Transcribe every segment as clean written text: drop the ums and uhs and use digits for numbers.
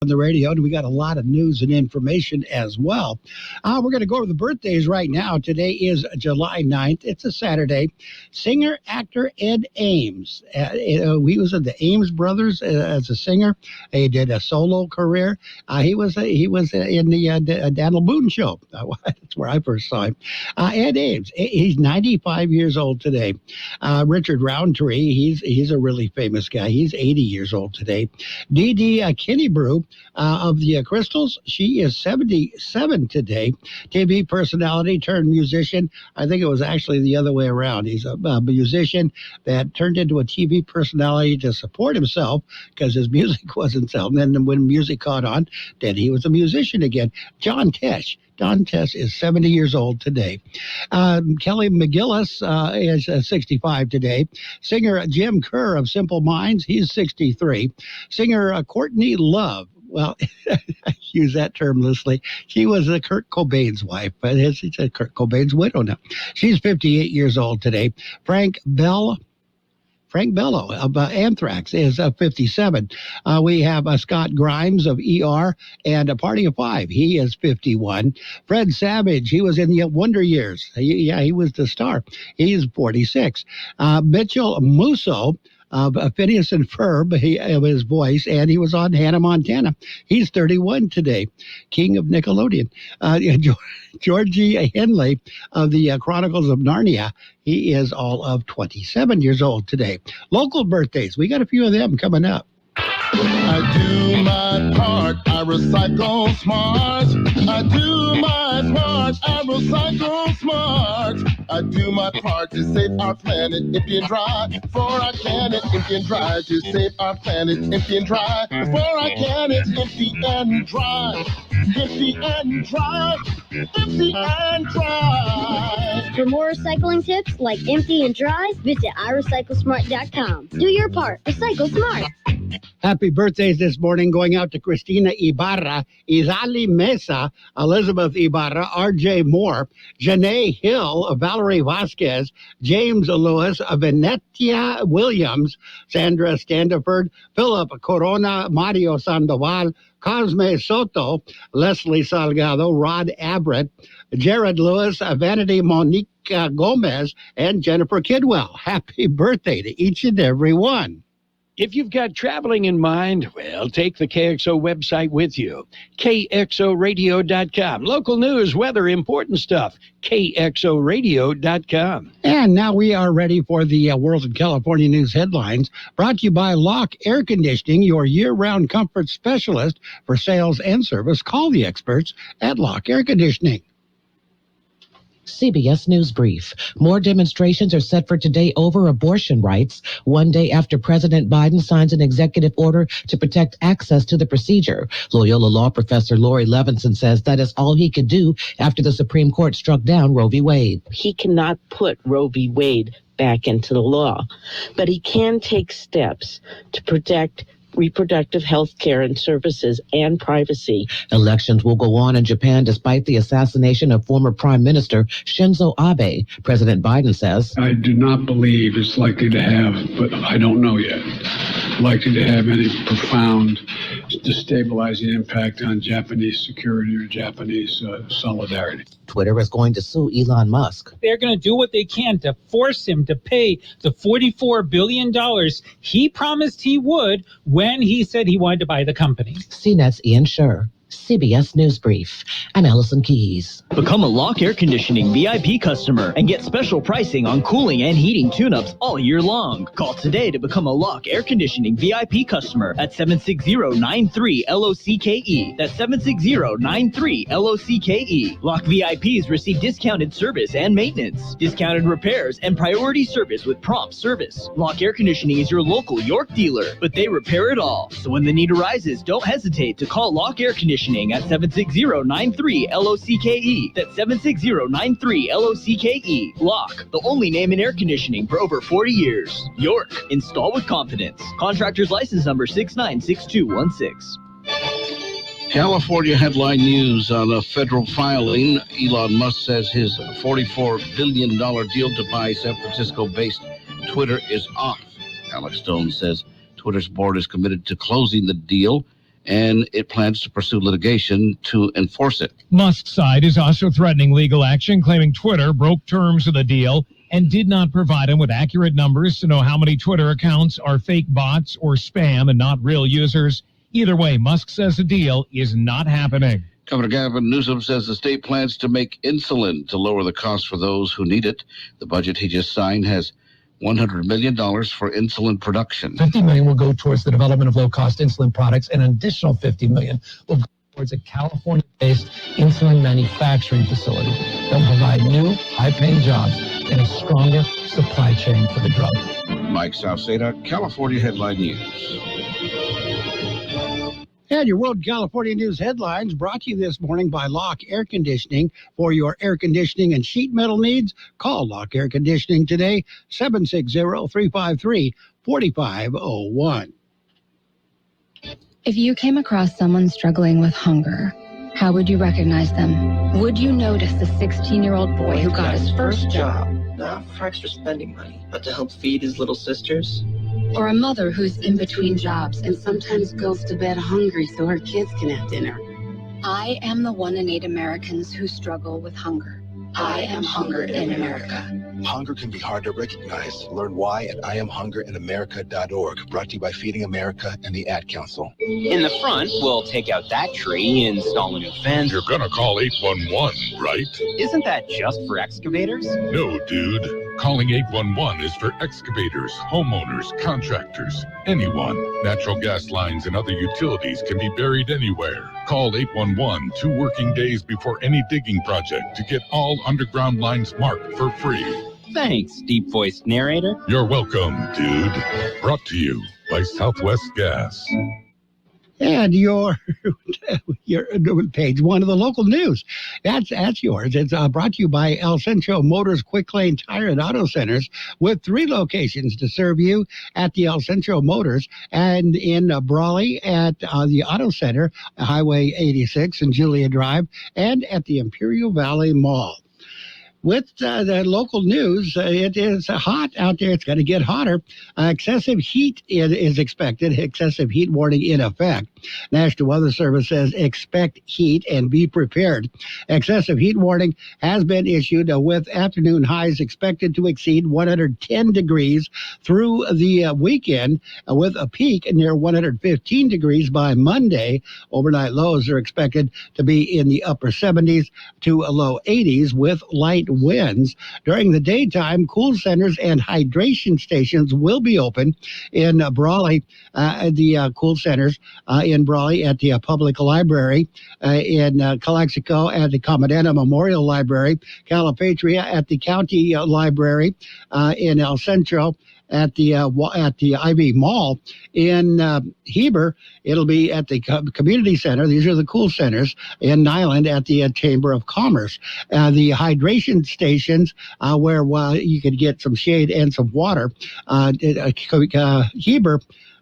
on the radio, and we got a lot of news and information as well. We're going to go over the birthdays right now. Today is July 9th. It's a Saturday. Singer, actor Ed Ames. He was in the Ames Brothers as a singer. He did a solo career. He was in the Daniel Boone Show. That's where I first saw him. Ed Ames. He's 95 years old today. Richard Roundtree. He's a really famous guy. He's 80 years old today. Dee Dee Kinnebrew of the Crystals. She is 77 today. TV personality turned musician. I think it was actually the other way around. He's a musician that turned into a TV personality to support himself because his music wasn't selling. And then when music caught on, then he was a musician again. John Tesh. Don Tesh is 70 years old today. Kelly McGillis is 65 today. Singer Jim Kerr of Simple Minds, he's 63. Singer Courtney Love, well, I use that term loosely. She was Kurt Cobain's wife, but she's Kurt Cobain's widow now. She's 58 years old today. Frank Bello of Anthrax is 57. We have Scott Grimes of ER and a Party of Five. He is 51. Fred Savage, he was in the Wonder Years. He was the star. He is 46. Mitchell Musso of Phineas and Ferb, of his voice, and he was on Hannah Montana. He's 31 today. King of Nickelodeon. Georgie Henley of the Chronicles of Narnia. He is all of 27 years old today. Local birthdays. We got a few of them coming up. I do my part, I recycle smart. I do my part, I recycle smart. I do my part to save our planet empty and dry. For our planet empty and dry, to save our planet empty and dry. For our planet empty and dry. Empty and dry. Empty and dry. For more recycling tips like empty and dry, visit iRecycleSmart.com. Do your part. Recycle smart. Happy birthdays this morning going out to Christina Ibarra, Izali Mesa, Elizabeth Ibarra, R.J. Moore, Janae Hill, Valerie Vasquez, James Lewis, Venetia Williams, Sandra Standiford, Philip Corona, Mario Sandoval, Cosme Soto, Leslie Salgado, Rod Abbott, Jared Lewis, Vanity Monique Gomez, and Jennifer Kidwell. Happy birthday to each and every one. If you've got traveling in mind, well, take the KXO website with you. KXORadio.com. Local news, weather, important stuff. KXORadio.com. And now we are ready for the World in California News headlines, brought to you by Lock Air Conditioning, your year-round comfort specialist for sales and service. Call the experts at Lock Air Conditioning. CBS News Brief. More demonstrations are set for today over abortion rights, one day after President Biden signs an executive order to protect access to the procedure. Loyola law professor Lori Levinson says that is all he could do after the Supreme Court struck down Roe v. Wade. He cannot put Roe v. Wade back into the law, but he can take steps to protect reproductive health care and services and privacy. Elections will go on in Japan despite the assassination of former Prime Minister Shinzo Abe. President Biden says, I do not believe it's likely to have, but I don't know yet, likely to have any profound destabilizing impact on Japanese security or Japanese solidarity. Twitter is going to sue Elon Musk. They're going to do what they can to force him to pay the $44 billion he promised he would when he said he wanted to buy the company. CNET's Ian Scher. CBS News Brief. I'm Allison Keyes. Become a Lock Air Conditioning VIP customer and get special pricing on cooling and heating tune-ups all year long. Call today to become a Lock Air Conditioning VIP customer at 760-93-LOCKE. That's 760-93-LOCKE. Lock VIPs receive discounted service and maintenance, discounted repairs, and priority service with prompt service. Lock Air Conditioning is your local York dealer, but they repair it all. So when the need arises, don't hesitate to call Lock Air Conditioning at 760-93-LOCKE. That's 760-93-LOCKE. Lock, the only name in air conditioning for over 40 years. York, install with confidence. Contractor's license number 696216. California headline news on a federal filing. Elon Musk says his $44 billion deal to buy San Francisco-based Twitter is off. Alex Stone says Twitter's board is committed to closing the deal and it plans to pursue litigation to enforce it. Musk's side is also threatening legal action, claiming Twitter broke terms of the deal and did not provide him with accurate numbers to know how many Twitter accounts are fake bots or spam and not real users. Either way, Musk says the deal is not happening. Governor Gavin Newsom says the state plans to make insulin to lower the cost for those who need it. The budget he just signed has $100 million for insulin production. $50 million will go towards the development of low-cost insulin products, and an additional $50 million will go towards a California-based insulin manufacturing facility that will provide new, high-paying jobs and a stronger supply chain for the drug. Mike Sauceda, California Headline News. And your World California News headlines brought to you this morning by Locke Air Conditioning. For your air conditioning and sheet metal needs, call Locke Air Conditioning today, 760-353-4501. If you came across someone struggling with hunger, how would you recognize them? Would you notice the 16-year-old boy who got his first job? Not for extra spending money, but to help feed his little sisters? Or a mother who's in between jobs and sometimes goes to bed hungry so her kids can have dinner? I am the 1 in 8 Americans who struggle with hunger. I am hunger in America. Hunger can be hard to recognize. Learn why at IamHungerInAmerica.org. Brought to you by Feeding America and the Ad Council. In the front, we'll take out that tree, install a new fence. You're gonna call 811, right? Isn't that just for excavators? No, dude. Calling 811 is for excavators, homeowners, contractors, anyone. Natural gas lines and other utilities can be buried anywhere. Call 811 2 working days before any digging project to get all underground lines marked for free. Thanks, deep-voiced narrator. You're welcome, dude. Brought to you by Southwest Gas. And your page one of the local news. That's yours. It's brought to you by El Centro Motors Quick Lane Tire and Auto Centers, with 3 locations to serve you at the El Centro Motors and in Brawley at the Auto Center, Highway 86 and Julia Drive, and at the Imperial Valley Mall. With the local news, it is hot out there. It's going to get hotter. Excessive heat is expected. Excessive heat warning in effect. National Weather Service says expect heat and be prepared. Excessive heat warning has been issued with afternoon highs expected to exceed 110 degrees through the weekend, with a peak near 115 degrees by Monday. Overnight lows are expected to be in the upper 70s to low 80s with light winds. During the daytime, cool centers and hydration stations will be open in Brawley, the cool centers in Brawley at the Public Library, in Calexico at the Commandant Memorial Library, Calipatria at the County Library, in El Centro at the Ivy Mall. In Heber, it'll be at the Community Center. These are the cool centers. In Nyland at the Chamber of Commerce. The hydration stations where you could get some shade and some water. Heber.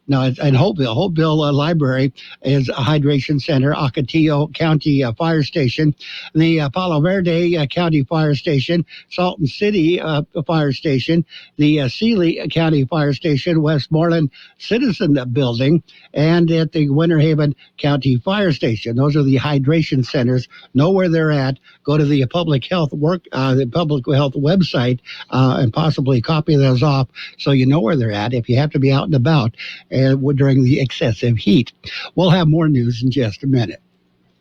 No, it's in Hopeville. Hopeville Library is a hydration center. Ocotillo County Fire Station, the Palo Verde County Fire Station, Salton City Fire Station, the Sealy County Fire Station, Westmoreland Citizen Building, and at the Winter Haven County Fire Station. Those are the hydration centers. Know where they're at. Go to the public health website and possibly copy those off so you know where they're at if you have to be out and about during the excessive heat. We'll have more news in just a minute.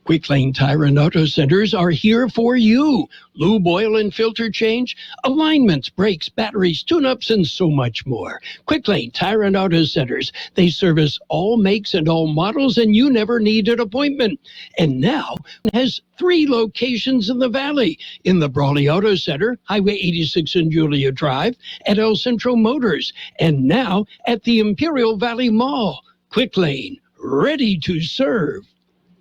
Quick Lane Tire and Auto Centers are here for you. Lube, oil, and filter change, alignments, brakes, batteries, tune-ups, and so much more. Quick Lane Tire and Auto Centers. They service all makes and all models, and you never need an appointment. And now it has 3 locations in the Valley. In the Brawley Auto Center, Highway 86 and Julia Drive, at El Centro Motors, and now at the Imperial Valley Mall. Quick Lane, ready to serve.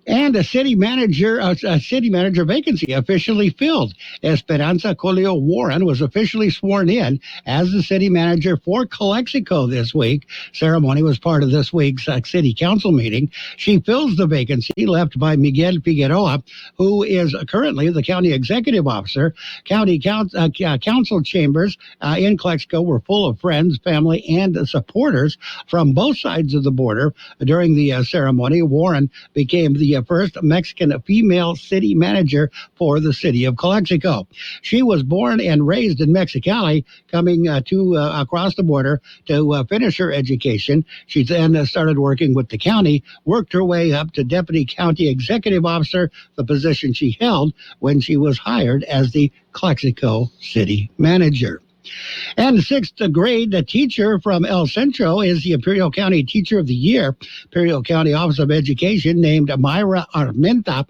And a city manager vacancy officially filled. Esperanza Colio Warren was officially sworn in as the city manager for Calexico this week. Ceremony was part of this week's city council meeting. She fills the vacancy left by Miguel Figueroa, who is currently the county executive officer. County council chambers in Calexico were full of friends, family, and supporters from both sides of the border. During the ceremony, Warren became the first Mexican female city manager for the city of Calexico. She was born and raised in Mexicali, coming across the border to finish her education. She then started working with the county, worked her way up to deputy county executive officer, the position she held when she was hired as the Calexico city manager. And the 6th grade teacher from El Centro is the Imperial County Teacher of the Year. Imperial County Office of Education named Mayra Armenta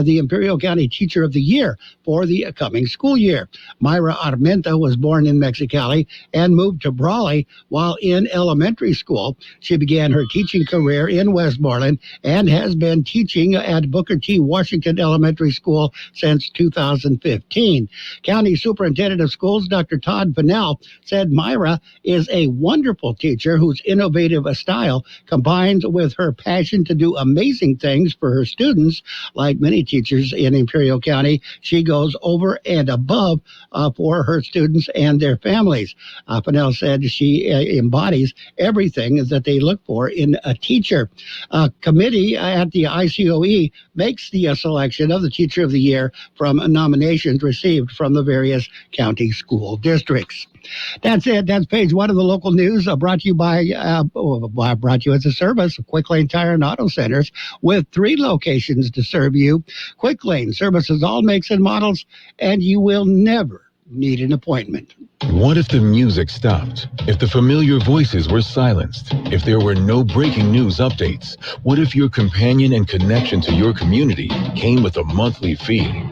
the Imperial County Teacher of the Year for the coming school year. Mayra Armenta was born in Mexicali and moved to Brawley while in elementary school. She began her teaching career in Westmoreland and has been teaching at Booker T. Washington Elementary School since 2015. County Superintendent of Schools, Dr. Todd Fennell, said Myra is a wonderful teacher whose innovative style combines with her passion to do amazing things for her students. Like many teachers in Imperial County, she goes over and above for her students and their families. Fennell said she embodies everything that they look for in a teacher. A committee at the ICOE makes the selection of the Teacher of the Year from nominations received from the various county school districts. That's it. That's page 1 of the local news, brought to you brought to you as a service of Quick Lane Tire and Auto Centers, with 3 locations to serve you. Quick Lane services all makes and models, and you will never need an appointment. What if the music stopped? If the familiar voices were silenced? If there were no breaking news updates? What if your companion and connection to your community came with a monthly fee?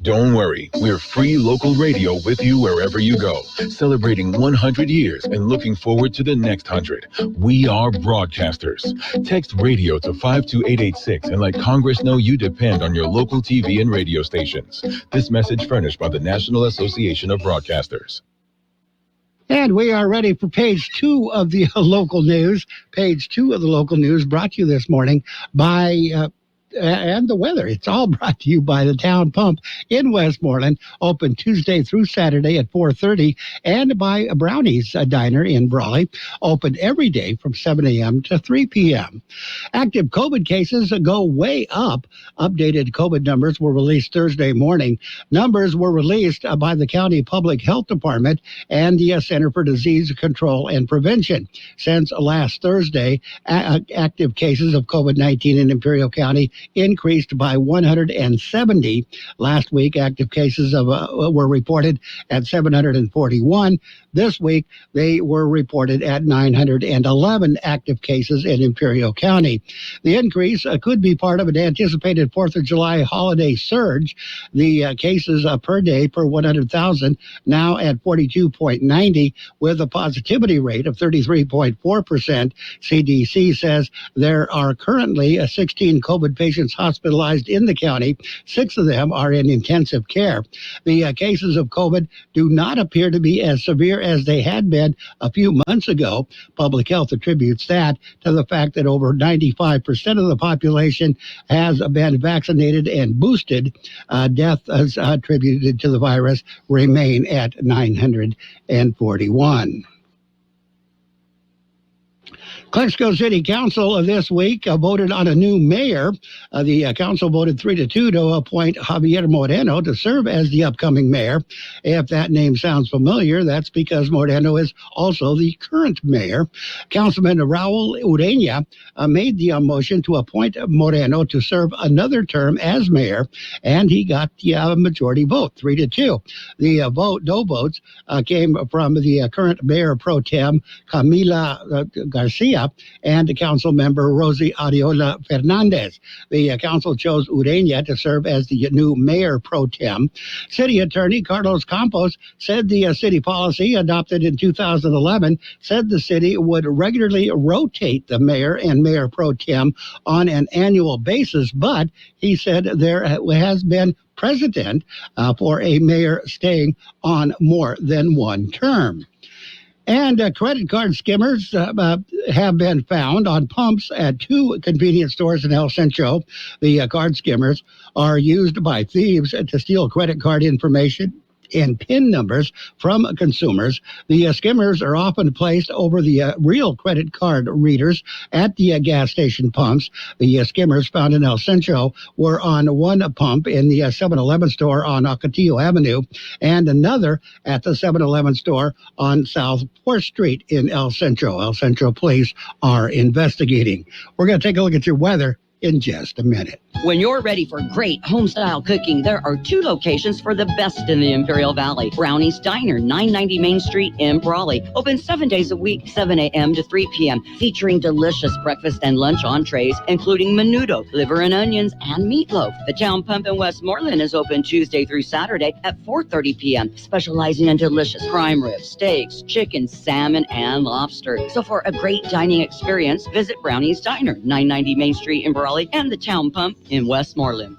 Don't worry, we're free local radio with you wherever you go, celebrating 100 years and looking forward to the next 100. We are broadcasters. Text radio to 52886 and let Congress know you depend on your local TV and radio stations. This message furnished by the National Association of Broadcasters. And we are ready for page 2 of the local news. Page 2 of the local news brought to you this morning by... and the weather. It's all brought to you by the Town Pump in Westmoreland, open Tuesday through Saturday at 4:30, and by Brownie's Diner in Brawley, open every day from 7 a.m. to 3 p.m. Active COVID cases go way up. Updated COVID numbers were released Thursday morning. Numbers were released by the County Public Health Department and the Center for Disease Control and Prevention. Since last Thursday, active cases of COVID-19 in Imperial County increased by 170. Last week, active cases were reported at 741. This week, they were reported at 911 active cases in Imperial County. The increase could be part of an anticipated 4th of July holiday surge. The cases per day per 100,000 now at 42.90, with a positivity rate of 33.4%. CDC says there are currently 16 COVID patients hospitalized in the county. 6 of them are in intensive care. The cases of COVID do not appear to be as severe as they had been a few months ago. Public Health attributes that to the fact that over 95% of the population has been vaccinated and boosted. Deaths attributed to the virus remain at 941. Calexico City Council this week voted on a new mayor. The council voted 3-2 to appoint Javier Moreno to serve as the upcoming mayor. If that name sounds familiar, that's because Moreno is also the current mayor. Councilman Raul Ureña made the motion to appoint Moreno to serve another term as mayor, and he got the majority vote, 3-2. The no votes came from the current mayor pro tem, Camila Garcia, Ureña and Council Member Rosie Ariola Fernandez. The council chose Ureña to serve as the new mayor pro tem. City Attorney Carlos Campos said the city policy adopted in 2011 said the city would regularly rotate the mayor and mayor pro tem on an annual basis, but he said there has been precedent for a mayor staying on more than one term. And credit card skimmers have been found on pumps at 2 convenience stores in El Centro. The card skimmers are used by thieves to steal credit card information and PIN numbers from consumers. The skimmers are often placed over the real credit card readers at the gas station pumps. The skimmers found in El Centro were on one pump in the 7-Eleven store on Ocotillo Avenue and another at the 7-Eleven store on South 4th Street in El Centro. El Centro police are investigating. We're going to take a look at your weather in just a minute. When you're ready for great home-style cooking, there are 2 locations for the best in the Imperial Valley. Brownie's Diner, 990 Main Street in Brawley. Open 7 days a week, 7 a.m. to 3 p.m., featuring delicious breakfast and lunch entrees, including menudo, liver and onions, and meatloaf. The Town Pump in Westmoreland is open Tuesday through Saturday at 4:30 p.m., specializing in delicious prime rib, steaks, chicken, salmon, and lobster. So for a great dining experience, visit Brownie's Diner, 990 Main Street in Brawley, and the Town Pump in Westmoreland.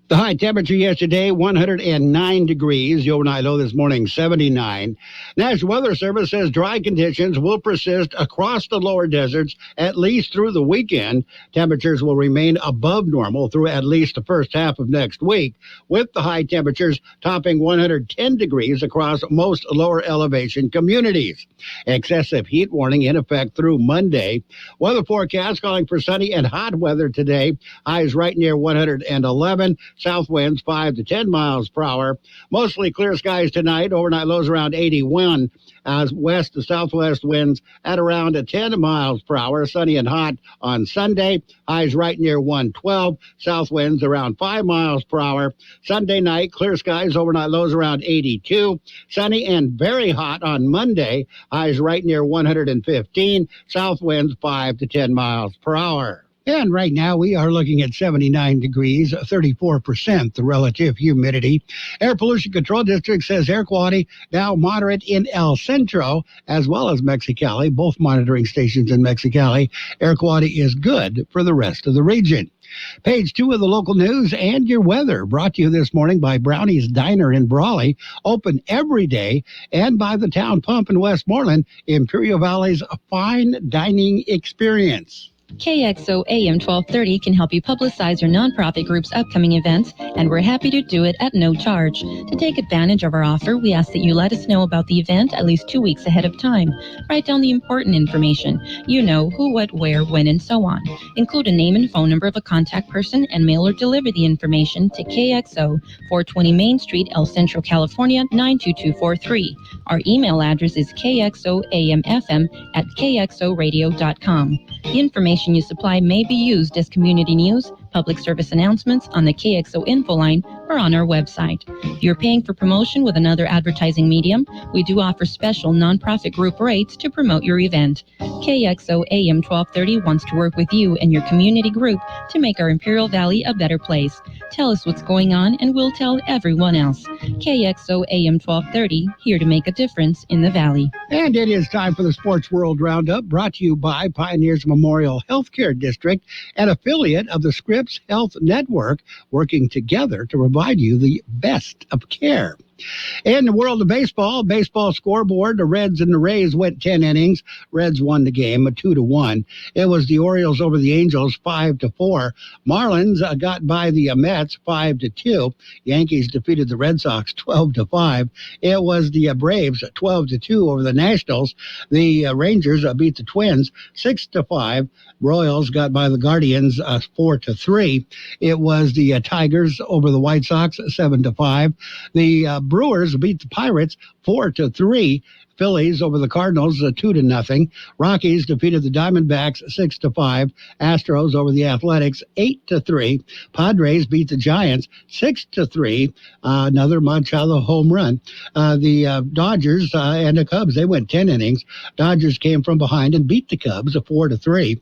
The high temperature yesterday, 109 degrees. The overnight low this morning, 79. National Weather Service says dry conditions will persist across the lower deserts at least through the weekend. Temperatures will remain above normal through at least the first half of next week, with the high temperatures topping 110 degrees across most lower elevation communities. Excessive heat warning in effect through Monday. Weather forecast calling for sunny and hot weather today. Highs right near 111. South winds 5 to 10 miles per hour. Mostly clear skies tonight. Overnight lows around 81. As west to southwest winds at around 10 miles per hour. Sunny and hot on Sunday. Highs right near 112. South winds around 5 miles per hour. Sunday night, clear skies. Overnight lows around 82. Sunny and very hot on Monday. Highs right near 115. South winds 5 to 10 miles per hour. And right now we are looking at 79 degrees, 34% the relative humidity. Air Pollution Control District says air quality now moderate in El Centro as well as Mexicali, both monitoring stations in Mexicali. Air quality is good for the rest of the region. Page 2 of the local news and your weather brought to you this morning by Brownie's Diner in Brawley, open every day, and by the Town Pump in Westmoreland, Imperial Valley's fine dining experience. KXO AM 1230 can help you publicize your nonprofit group's upcoming events, and we're happy to do it at no charge. To take advantage of our offer, we ask that you let us know about the event at least 2 weeks ahead of time. Write down the important information. You know, who, what, where, when, and so on. Include a name and phone number of a contact person and mail or deliver the information to KXO, 420 Main Street, El Centro, California, 92243. Our email address is kxoamfm@kxoradio.com. The information you supply may be used as community news, public service announcements on the KXO info line, or on our website. If you're paying for promotion with another advertising medium, we do offer special nonprofit group rates to promote your event. KXO AM 1230 wants to work with you and your community group to make our Imperial Valley a better place. Tell us what's going on and we'll tell everyone else. KXO AM 1230, here to make a difference in the Valley. And it is time for the Sports World Roundup, brought to you by Pioneers Memorial Healthcare District, an affiliate of the Scripps Health Network, working together to provide you the best of care. In the world of baseball scoreboard, the Reds and the Rays went 10 innings. Reds won the game 2-1. It was the Orioles over the Angels 5-4. Marlins got by the Mets 5-2. Yankees defeated the Red Sox 12-5. It was the Braves 12-2 over the Nationals. The Rangers beat the Twins 6-5. Royals got by the Guardians 4-3. It was the Tigers over the White Sox 7-5. The Brewers beat the Pirates 4-3. Phillies over the Cardinals 2-0. Rockies defeated the Diamondbacks 6-5. Astros over the Athletics 8-3. Padres beat the Giants 6-3. Another Machado home run. The Dodgers and the Cubs, they went 10 innings. Dodgers came from behind and beat the Cubs 4-3.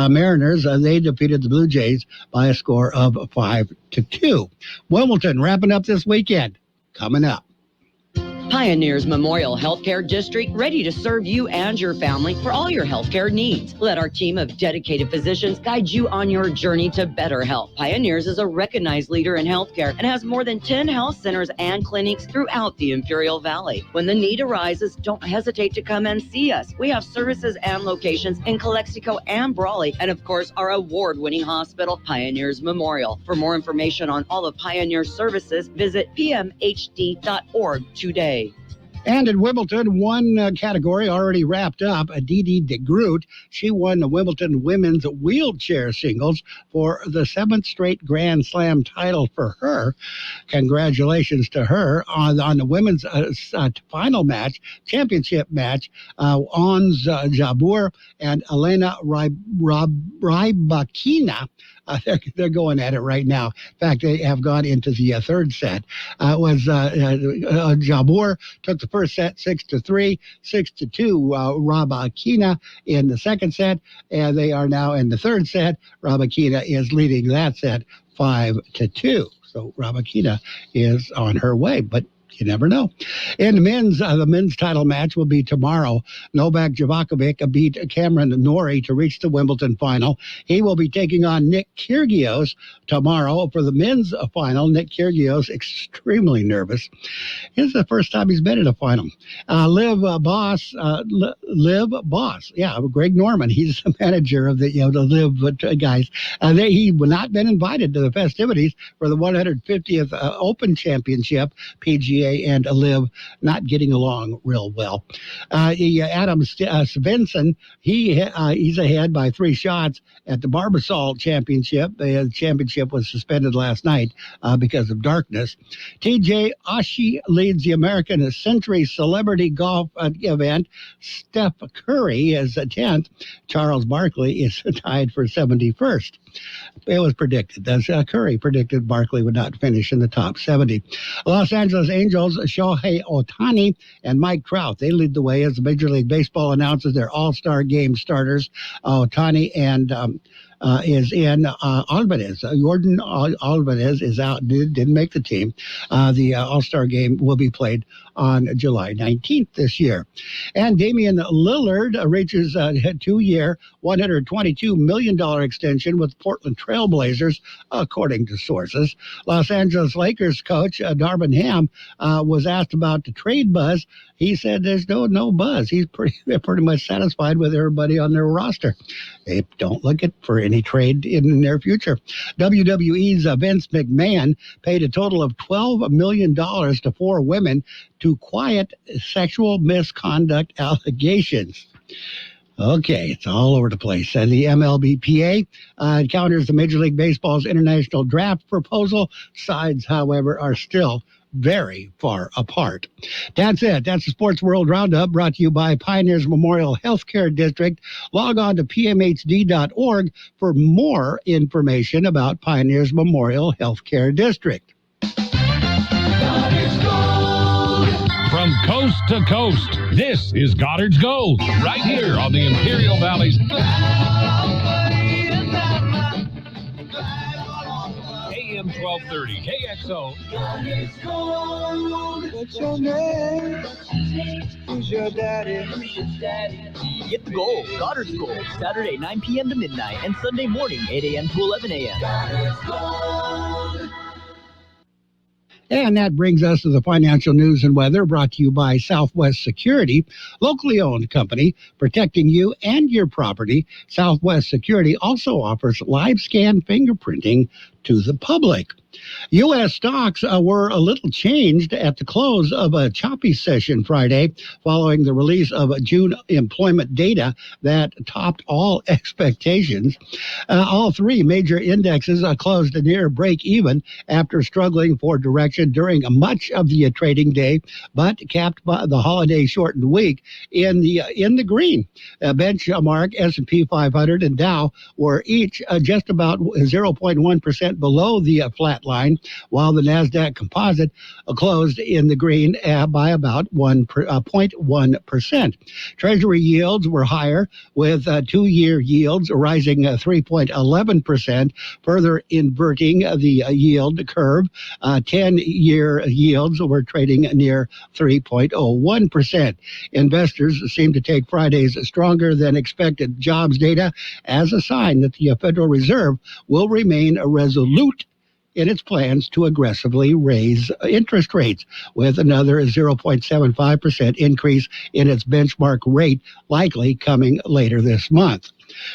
Mariners, they defeated the Blue Jays by a score of 5-2. Wimbledon wrapping up this weekend. Coming up. Pioneers Memorial Healthcare District, ready to serve you and your family for all your healthcare needs. Let our team of dedicated physicians guide you on your journey to better health. Pioneers is a recognized leader in healthcare and has more than 10 health centers and clinics throughout the Imperial Valley. When the need arises, don't hesitate to come and see us. We have services and locations in Calexico and Brawley, and of course, our award-winning hospital, Pioneers Memorial. For more information on all of Pioneer's services, visit pmhd.org today. And in Wimbledon, one category already wrapped up. Didi de Groot, she won the Wimbledon women's wheelchair singles for the 7th straight Grand Slam title for her. Congratulations to her. On the women's final match, championship match, Ons Jabeur and Elena Rybakina. They're going at it right now. In fact, they have gone into the third set. Jabeur took the first set 6-3, 6-2. Rybakina in the second set, and they are now in the third set. Rybakina is leading that set 5-2. So Rybakina is on her way, but you never know. In the men's title match will be tomorrow. Novak Djokovic beat Cameron Norrie to reach the Wimbledon final. He will be taking on Nick Kyrgios tomorrow for the men's final. Nick Kyrgios extremely nervous. It's the first time he's been in a final. Liv Boss, Greg Norman. He's the manager of the Liv guys. He would not been invited to the festivities for the 150th Open Championship. PGA and Liv not getting along real well. Adam Svensson, he's ahead by 3 shots at the Barbasol Championship. The championship was suspended last night because of darkness. TJ Oshie leads the American Century Celebrity Golf event. Steph Curry is 10th. Charles Barkley is tied for 71st. It was predicted. Curry predicted Barkley would not finish in the top 70. Los Angeles Angels, Shohei Ohtani and Mike Trout, they lead the way as the Major League Baseball announces their All-Star Game starters. Ohtani and is in Alvarez. Jordan Alvarez is out, didn't make the team. The All-Star Game will be played on July 19th this year. And Damian Lillard reaches a 2-year, $122 million extension with Portland Trailblazers, according to sources. Los Angeles Lakers coach Darvin Ham was asked about the trade buzz. He said there's no buzz. They're pretty much satisfied with everybody on their roster. They don't look for any trade in the near future. WWE's Vince McMahon paid a total of $12 million to 4 women to quiet sexual misconduct allegations. Okay, it's all over the place. And the MLBPA counters the Major League Baseball's international draft proposal. Sides, however, are still very far apart. That's it. That's the Sports World Roundup brought to you by Pioneers Memorial Healthcare District. Log on to pmhd.org for more information about Pioneers Memorial Healthcare District. From coast to coast, this is Goddard's Gold, right here on the Imperial Valley's AM 1230 KXO. What's your name? Who's your daddy? Get the gold, Goddard's Gold, Saturday 9 p.m. to midnight and Sunday morning 8 a.m. to 11 a.m. And that brings us to the financial news and weather brought to you by Southwest Security, locally owned company protecting you and your property. Southwest Security also offers live scan fingerprinting to the public. U.S. stocks were a little changed at the close of a choppy session Friday following the release of June employment data that topped all expectations. All three major indexes closed near break-even after struggling for direction during much of the trading day, but capped by the holiday-shortened week in the green. Benchmark S&P 500 and Dow were each just about 0.1% below the flat line, while the NASDAQ composite closed in the green by about 0.1%. Treasury yields were higher, with two-year yields rising 3.11%, further inverting the yield curve. 10-year yields were trading near 3.01%. Investors seem to take Friday's stronger than expected jobs data as a sign that the Federal Reserve will remain resolute in its plans to aggressively raise interest rates, with another 0.75% increase in its benchmark rate likely coming later this month.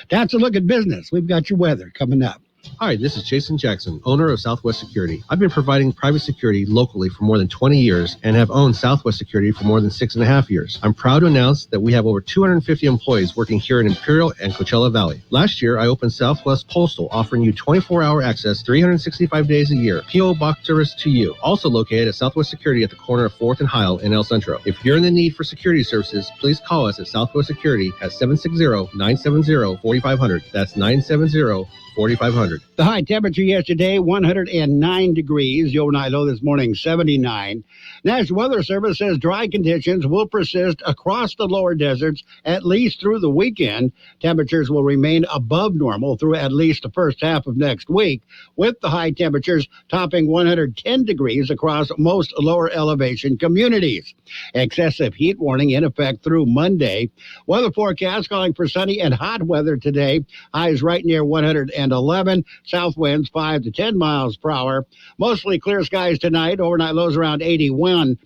That's a look at business. We've got your weather coming up. Hi, this is Jason Jackson, owner of Southwest Security. I've been providing private security locally for more than 20 years and have owned Southwest Security for more than 6.5 years. I'm proud to announce that we have over 250 employees working here in Imperial and Coachella Valley. Last year, I opened Southwest Postal, offering you 24-hour access 365 days a year. P.O. Box service to you. Also located at Southwest Security at the corner of 4th and Heil in El Centro. If you're in the need for security services, please call us at Southwest Security at 760-970-4500. That's 970-4500. The high temperature yesterday, 109 degrees. The overnight low this morning, 79. National Weather Service says dry conditions will persist across the lower deserts at least through the weekend. Temperatures will remain above normal through at least the first half of next week, with the high temperatures topping 110 degrees across most lower elevation communities. Excessive heat warning in effect through Monday. Weather forecast calling for sunny and hot weather today. Highs right near 111. South winds 5 to 10 miles per hour. Mostly clear skies tonight. Overnight lows around 81.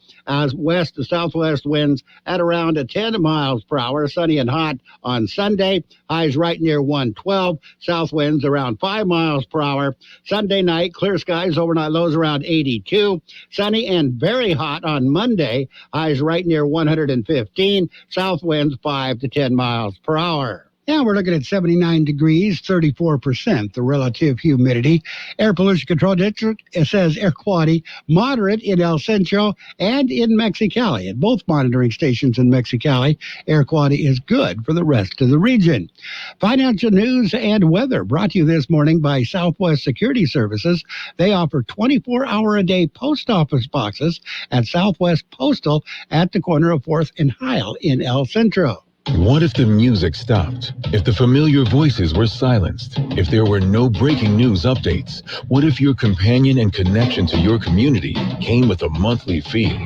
West to southwest winds at around 10 miles per hour. Sunny and hot on Sunday. Highs right near 112. South winds around 5 miles per hour. Sunday night, clear skies. Overnight lows around 82. Sunny and very hot on Monday. Highs right near 115. South winds 5 to 10 miles per hour. Now we're looking at 79 degrees, 34% the relative humidity. Air Pollution Control District, it says air quality moderate in El Centro and in Mexicali. At both monitoring stations in Mexicali, air quality is good for the rest of the region. Financial news and weather brought to you this morning by Southwest Security Services. They offer 24-hour-a-day post office boxes at Southwest Postal at the corner of 4th and Heil in El Centro. What if the music stopped? If the familiar voices were silenced? If there were no breaking news updates? What if your companion and connection to your community came with a monthly fee?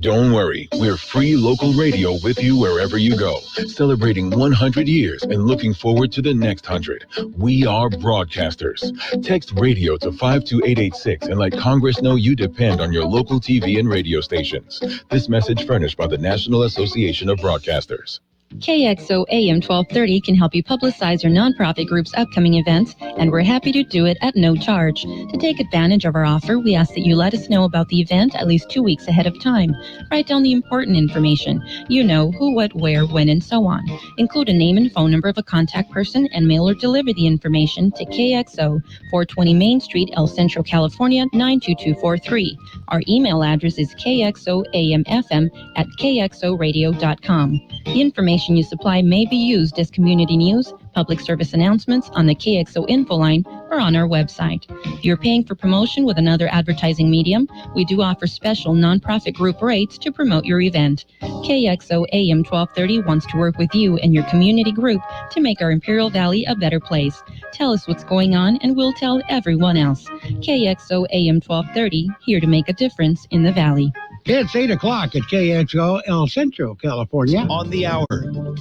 Don't worry, we're free local radio with you wherever you go, celebrating 100 years and looking forward to the next 100. We are broadcasters. Text radio to 52886 and let Congress know you depend on your local TV and radio stations. This message furnished by the National Association of Broadcasters. KXO AM 1230 can help you publicize your nonprofit group's upcoming events, and we're happy to do it at no charge. To take advantage of our offer, we ask that you let us know about the event at least 2 weeks ahead of time. Write down the important information. You know, who, what, where, when, and so on. Include a name and phone number of a contact person and mail or deliver the information to KXO, 420 Main Street, El Centro, California, 92243. Our email address is kxoamfm@kxoradio.com. The information you supply may be used as community news, public service announcements on the KXO info line, or on our website. If you're paying for promotion with another advertising medium, we do offer special nonprofit group rates to promote your event. KXO AM 1230 wants to work with you and your community group to make our Imperial Valley a better place. Tell us what's going on and we'll tell everyone else. KXO AM 1230, here to make a difference in the Valley. It's 8 o'clock at KXO El Centro, California. On the hour.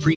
Free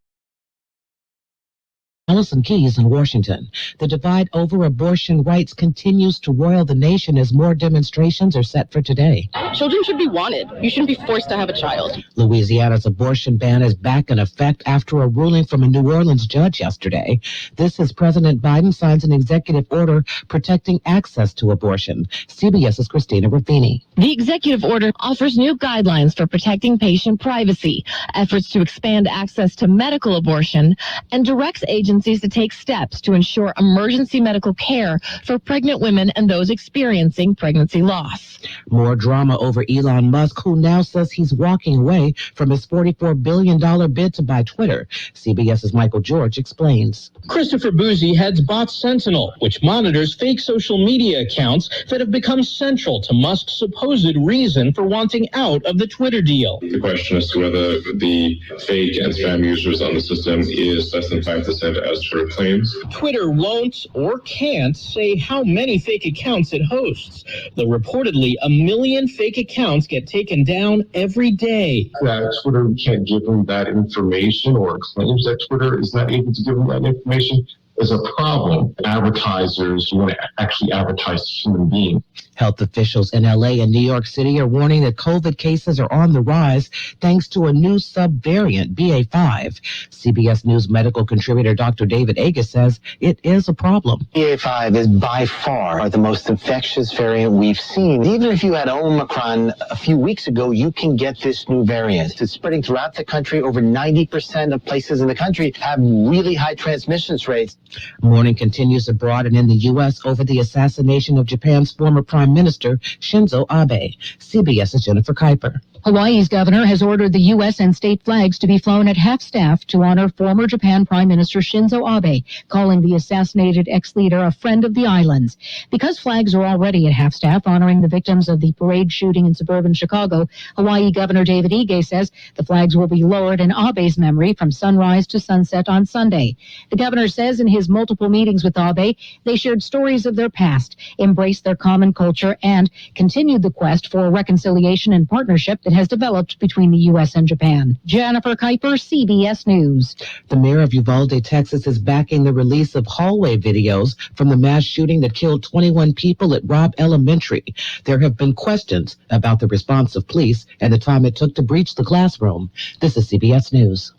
Allison Keyes in Washington. The divide over abortion rights continues to roil the nation as more demonstrations are set for today. Children should be wanted. You shouldn't be forced to have a child. Louisiana's abortion ban is back in effect after a ruling from a New Orleans judge yesterday. This as President Biden signs an executive order protecting access to abortion. CBS's Christina Ruffini. The executive order offers new guidelines for protecting patient privacy, efforts to expand access to medical abortion, and directs agencies to take steps to ensure emergency medical care for pregnant women and those experiencing pregnancy loss. More drama over Elon Musk, who now says he's walking away from his $44 billion bid to buy Twitter. CBS's Michael George explains. Christopher Bouzy heads Bot Sentinel, which monitors fake social media accounts that have become central to Musk's supposed reason for wanting out of the Twitter deal. The question as to whether the fake and spam users on the system is less than 5% as Twitter claims. Twitter won't or can't say how many fake accounts it hosts, though reportedly 1 million fake accounts get taken down every day. That Twitter can't give them that information, or claims that Twitter is not able to give them that information, is a problem. Advertisers want to actually advertise to human beings. Health officials in LA and New York City are warning that COVID cases are on the rise thanks to a new subvariant, BA.5. CBS News medical contributor Dr. David Agus says it is a problem. BA.5 is by far the most infectious variant we've seen. Even if you had Omicron a few weeks ago, you can get this new variant. It's spreading throughout the country. Over 90% of places in the country have really high transmission rates. Mourning continues abroad and in the U.S. over the assassination of Japan's former Prime Minister Shinzo Abe. CBS's Jennifer Kuiper. Hawaii's governor has ordered the U.S. and state flags to be flown at half-staff to honor former Japan Prime Minister Shinzo Abe, calling the assassinated ex-leader a friend of the islands. Because flags are already at half-staff honoring the victims of the parade shooting in suburban Chicago, Hawaii Governor David Ige says the flags will be lowered in Abe's memory from sunrise to sunset on Sunday. The governor says in his multiple meetings with Abe, they shared stories of their past, embraced their common culture, and continued the quest for reconciliation and partnership that has developed between the U.S. and Japan. Jennifer Kuiper, CBS News. The mayor of Uvalde, Texas, is backing the release of hallway videos from the mass shooting that killed 21 people at Robb Elementary. There have been questions about the response of police and the time it took to breach the classroom. This is CBS News.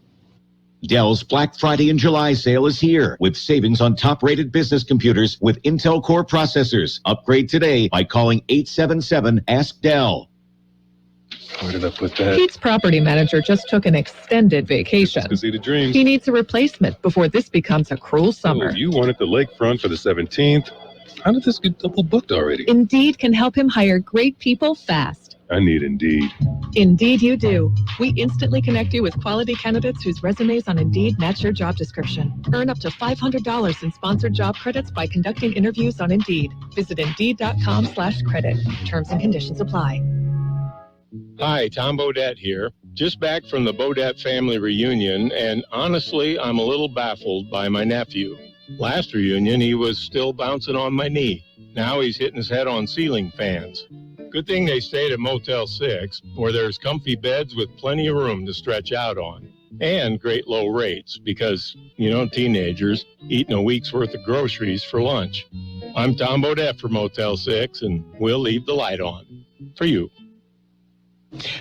Dell's Black Friday and July sale is here with savings on top-rated business computers with Intel Core processors. Upgrade today by calling 877-ASK-DELL. Where did I put that? Pete's property manager just took an extended vacation. To see the dreams. He needs a replacement before this becomes a cruel summer. Oh, you wanted the lakefront for the 17th. How did this get double booked already? Indeed can help him hire great people fast. I need Indeed. Indeed you do. We instantly connect you with quality candidates whose resumes on Indeed match your job description. Earn up to $500 in sponsored job credits by conducting interviews on Indeed. Visit Indeed.com/credit. Terms and conditions apply. Hi, Tom Bodette here. Just back from the Bodette family reunion, and honestly, I'm a little baffled by my nephew. Last reunion, he was still bouncing on my knee. Now he's hitting his head on ceiling fans. Good thing they stayed at Motel 6, where there's comfy beds with plenty of room to stretch out on. And great low rates, because, teenagers eating a week's worth of groceries for lunch. I'm Tom Bodette for Motel 6, and we'll leave the light on. For you.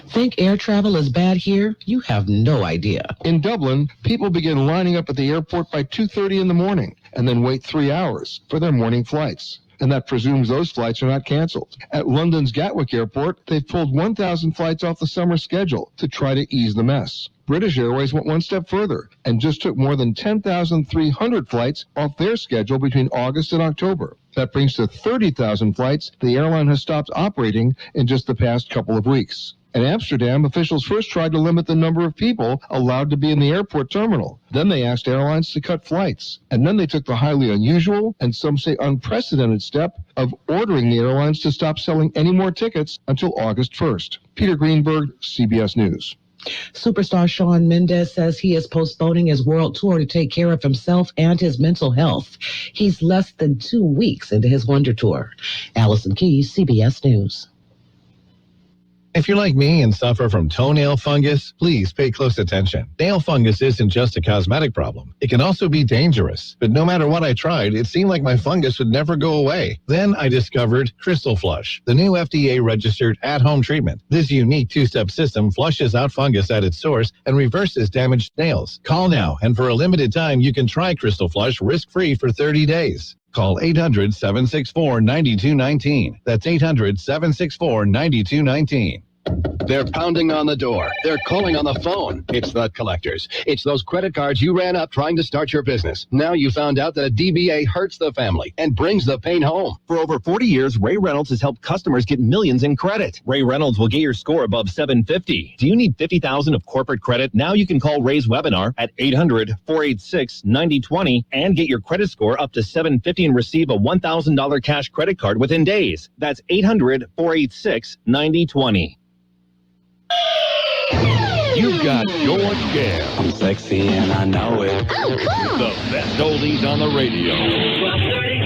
Think air travel is bad here? You have no idea. In Dublin, people begin lining up at the airport by 2:30 in the morning and then wait 3 hours for their morning flights. And that presumes those flights are not canceled. At London's Gatwick Airport, they've pulled 1,000 flights off the summer schedule to try to ease the mess. British Airways went one step further and just took more than 10,300 flights off their schedule between August and October. That brings to 30,000 flights the airline has stopped operating in just the past couple of weeks. In Amsterdam, officials first tried to limit the number of people allowed to be in the airport terminal. Then they asked airlines to cut flights. And then they took the highly unusual, and some say unprecedented step, of ordering the airlines to stop selling any more tickets until August 1st. Peter Greenberg, CBS News. Superstar Shawn Mendes says he is postponing his world tour to take care of himself and his mental health. He's less than 2 weeks into his Wonder Tour. Allison Keyes, CBS News. If you're like me and suffer from toenail fungus, please pay close attention. Nail fungus isn't just a cosmetic problem. It can also be dangerous. But no matter what I tried, it seemed like my fungus would never go away. Then I discovered Crystal Flush, the new FDA-registered at-home treatment. This unique two-step system flushes out fungus at its source and reverses damaged nails. Call now, and for a limited time, you can try Crystal Flush risk-free for 30 days. Call 800-764-9219. That's 800-764-9219. They're pounding on the door. They're calling on the phone. It's the collectors. It's those credit cards you ran up trying to start your business. Now you found out that a DBA hurts the family and brings the pain home. For over 40 years, Ray Reynolds has helped customers get millions in credit. Ray Reynolds will get your score above 750. Do you need $50,000 of corporate credit? Now you can call Ray's webinar at 800-486-9020 and get your credit score up to 750 and receive a $1,000 cash credit card within days. That's 800-486-9020. You've got George Gale. I'm sexy and I know it. The best oldies on the radio.